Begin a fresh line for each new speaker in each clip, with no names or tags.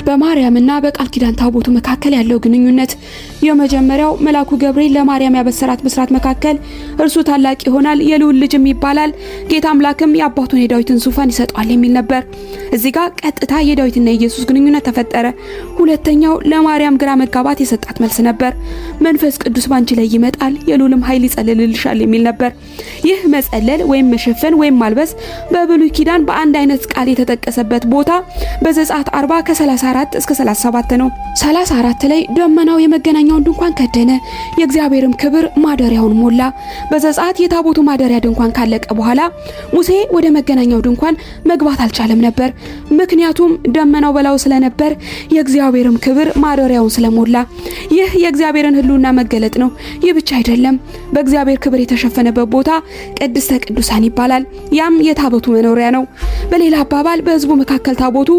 በማርያምና በቃል ኪዳን ታቦቱ መካከል ያለው ግንኙነት የመጀመሪያው መልአኩ ገብርኤል ለማርያም ያበሰራት ብስራት መካከል እርሱ ታላቅ ይሆናል የልዑል ልጅም ይባላል ጌታ አምላክም የአባቱን የዳዊትን ዙፋን ይሰጣል የሚል ነበር። እዚህ ጋር ቀጥታ የዳዊትና የኢየሱስ ግንኙነት ተፈጠረ። ሁለተኛው ለማርያም ግራ መጋባት የሰጣት መልስ ነበር። መንፈስ ቅዱስ ባንቺ ላይ ይመጣል የልዑልም ኃይል ይጸልልልሻል የሚል ነበር። ይህ መጸለል ወይም መሸፈን ወይም ማልበስ በብሉይ ኪዳን በአንድ አይነት ቃል የተጠቀሰበት ቦታ በዘጸአት 40 ከ34 እስከ 37 ነው። 34 ላይ ደመናው የመገናኛውን ድንኳን ከደነ የእግዚአብሔርም ክብር ማደሪያውን ሞላ። በዘጸአት የታቦቱ ማደሪያ ድንኳን ካለቀ በኋላ ሙሴ ወደ መገናኛው ድንኳን መግባት አልቻለም ነበር። ምክንያቱም ደመናው በላዩ ስለነበር የእግዚአብሔርም ክብር ማደሪያውን ስለሞላ። ይህ የእግዚአብሔርን ሕልውና መገለጥ ነው። ይህ ብቻ አይደለም። በእግዚአብሔር ክብር የተሸፈነበት ቦታ ቅድስተ ቅዱሳን ይባላል። ያም የታቦቱ መኖሪያ ነው። በሌላ አባባል በሕዝቡ መካከል ታቦቱ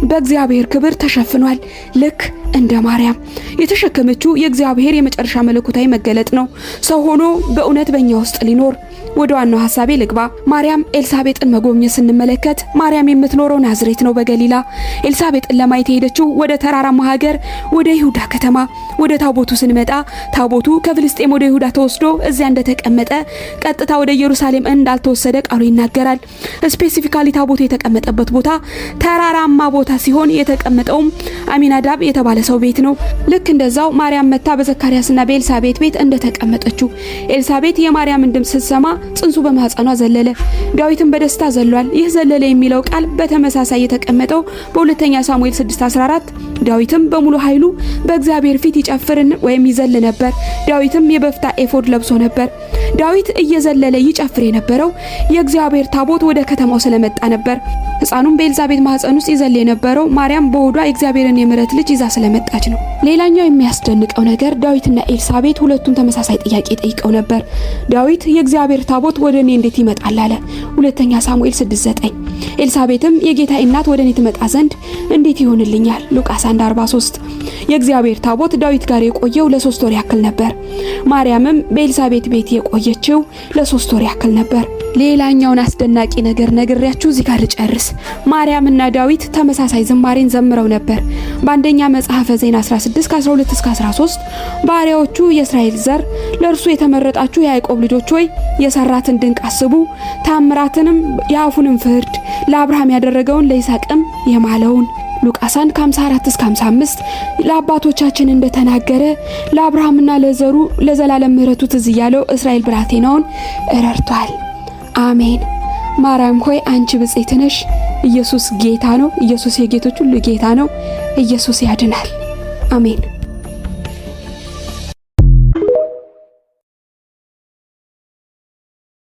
በእግዚአብሔር ክብር ተሸፍኗል። ልክ እንደ ማርያም የተሸከመችው የእግዚአብሔር የመጨረሻ መለኮታዊ መገለጥ ነው። ሰው ሆኖ በእውነት በእኛ ውስጥ ሊኖር። ወደ ዋናው ሐሳቤ ልግባ። ማርያም ኤልሳቤጥን መጎብኘት ስንመለከት ማርያም የምትኖረው ናዝሬት ነው በገሊላ። ኤልሳቤጥን ለማየት የሄደችው ወደ ተራራማ ሀገር ወደ ይሁዳ ከተማ። ወደ ታቦቱ ስንመጣ ታቦቱ ከፍልስጤም ወደ ይሁዳ ተወስዶ እዚያ እንደተቀመጠ ቀጥታ ወደ ኢየሩሳሌም እንዳልተወሰደ ቃሉ ይናገራል። ስፔሲፊካሊ ታቦቱ የተቀመጠበት ቦታ ተራራማ ቦታ ሲሆን የተቀመጠውም አሚናዳብ የተባለ ሰው ቤት ነው። ልክ እንደዛው ማርያም መታ በዘካርያስና በኤልሳቤጥ ቤት እንደተቀመጠችው ኤልሳቤጥ የማርያምን ድምጽ ስትሰማ ጽንሱ በማህፀኗ ዘለለ። ዳዊትም በደስታ ዘሏል። ይህ ዘለለ የሚለው ቃል በተመሳሳይ የተቀመጠው በሁለተኛ ሳሙኤል 6:14 ዳዊትም በሙሉ ኃይሉ በእግዚአብሔር ፊት ይጨፍርን ወይም ይዘል ነበር። ዳዊትም የበፍታ ኤፎድ ለብሶ ነበር። ዳዊት እየዘለለ ይጨፍር የነበረው የእግዚአብሔር ታቦት ወደ ከተማው ስለመጣ ነበር። ሕፃኑም በኤልሳቤጥ ማህፀን ውስጥ ይዘል የነበረው ማርያም በሆዷ የእግዚአብሔርን የምሕረት ልጅ ይዛ ስለመጣች ነው። ሌላኛው የሚያስደንቀው ነገር ዳዊትና ኤልሳቤጥ ሁለቱም ተመሳሳይ ጥያቄ ጠይቀው ነበር። ዳዊት የእግዚአብሔር ታቦት ወደ እኔ እንዴት ይመጣል አለ። ሁለተኛ ሳሙኤል 6:9 ኤልሳቤጥም የጌታ እናት ወደ እኔ ትመጣ ዘንድ እንዴት ይሆንልኛል? ሉቃስ 1:43 የእግዚአብሔር ታቦት ዳዊት ጋር የቆየው ለ3 ወር ያክል ነበር። ማርያምም በኤልሳቤጥ ቤት የቆየችው ለ3 ወር ያክል ነበር። ሌላኛውን አስደናቂ ነገር ነግሬያችሁ እዚህ ጋር ልጨርስ። ማርያምና ዳዊት ተመሳሳይ ዝማሬን ዘምረው ነበር። በአንደኛ መጽሐፈ ዜና 16 ከ12 እስከ 13 ባሪያዎቹ የእስራኤል ዘር ለእርሱ የተመረጣችሁ የያዕቆብ ልጆች ሆይ የሰራትን ድንቅ አስቡ፣ ታምራትንም የአፉንም ፍርድ ለአብርሃም ያደረገውን ለይስሐቅም የማለውን ሉቃስ 1:54 እስከ 55 ለአባቶቻችን እንደተናገረ ለአብርሃምና ለዘሩ ለዘላለም ምሕረቱ ትዝ ያለው እስራኤል ብላቴናውን ረድቷል። አሜን። ማርያም ሆይ አንቺ ብጽዕት ነሽ። ኢየሱስ ጌታ ነው። ኢየሱስ የጌቶች ሁሉ ጌታ ነው። ኢየሱስ ያድናል። አሜን።